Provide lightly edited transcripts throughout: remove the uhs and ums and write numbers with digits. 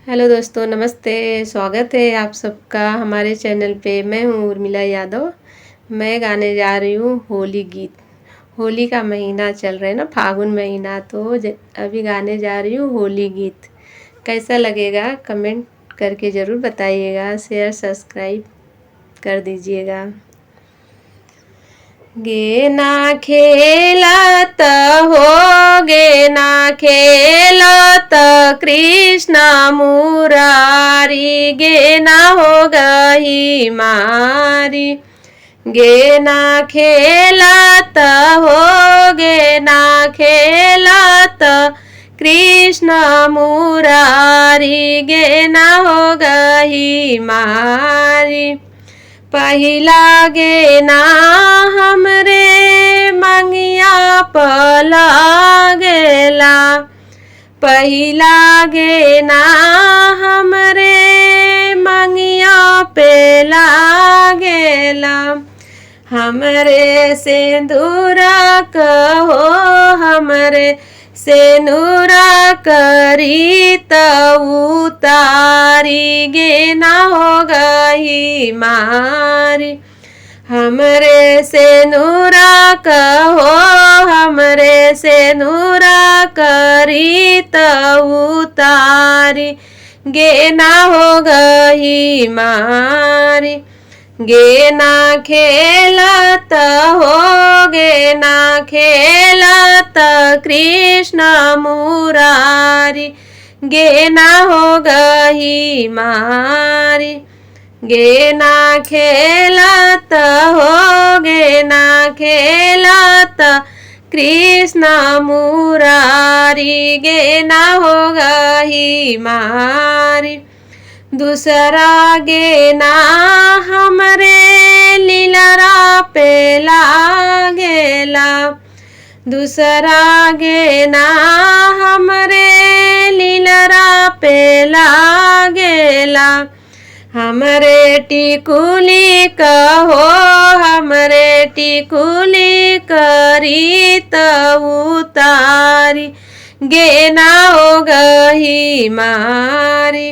Hello दोस्तों, नमस्ते। स्वागत है आप सबका हमारे चैनल पे। मैं हूँ उर्मिला यादव। मैं गाने जा रही हूँ होली गीत। होली का महीना चल रहा है ना, फागुन महीना, तो अभी गाने जा रही हूँ होली गीत। कैसा लगेगा कमेंट करके ज़रूर बताइएगा, शेयर सब्सक्राइब कर दीजिएगा। गे ना खेलत हो, गे ना खेलत कृष्ण मुरारी, गे ना हो गही मारी। गे ना खेलत हो, गे ना खेलत कृष्ण मुरारी, गे ना हो गही मारी। पहिला गे ना हमरे मंगिया पला गेला, पहिला गे ना हमरे मंगिया पेला गेला। हमरे सिंदूरा कहो, हमरे सेनुरा करी त उतारी, गे ना हो गही मारी। हमरे सेनुरा कहो, हमरे सेनुरा करी त उतारी, गे ना हो गही मारी। गे ना खेलत हो, गे ना खेलत कृष्ण मुरारी, गे ना हो गही मारी। गे ना खेलत हो, गे ना खेलत कृष्ण मुरारी, गे ना हो गही मारी। दूसरा गे ना हमरे लीलरा पेला गेला, दूसरा गे ना हमरे लीलरा पेला गेला। हमरे टिकुली कहो, हमरे टिकुली करी त उतारी, गे ना हो गही मारी।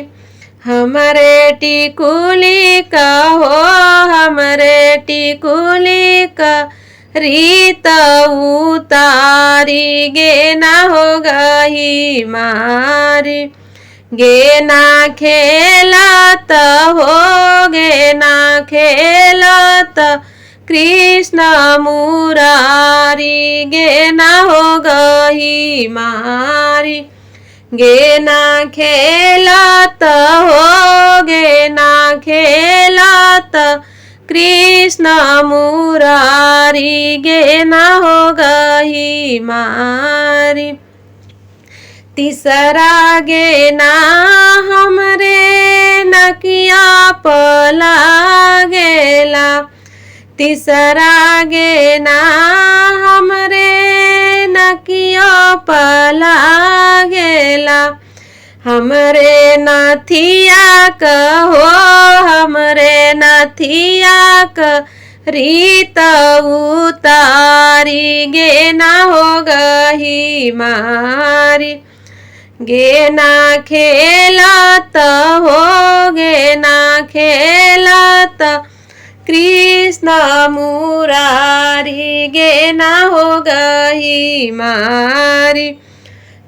हमरे टिकुली कहो, हमरे टिकुली करी त उतारी, गे ना हो गही मारी। गे ना खेलत हो, गे ना खेलत कृष्ण मुरारी, गे ना हो गही मारी। गे ना खेलत हो, गे ना खेलत कृष्ण मुरारी, गे ना हो गही मारी। तीसरा गे ना हमरे नकिया पला गेला, तीसरा गे ना हमरे नकिया पला गेला। हमरे नथिया कहो, हमरे नथिया करी त उतारी, गे ना हो गही मारी। गे ना खेलत हो, गे ना खेलत कृष्ण मुरारी, गे ना हो गही मारी।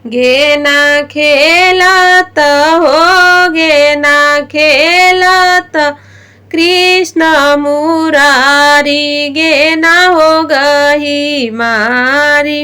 गे ना खेलत हो, गे ना खेलत कृष्ण मुरारी, गे ना हो गही मारी।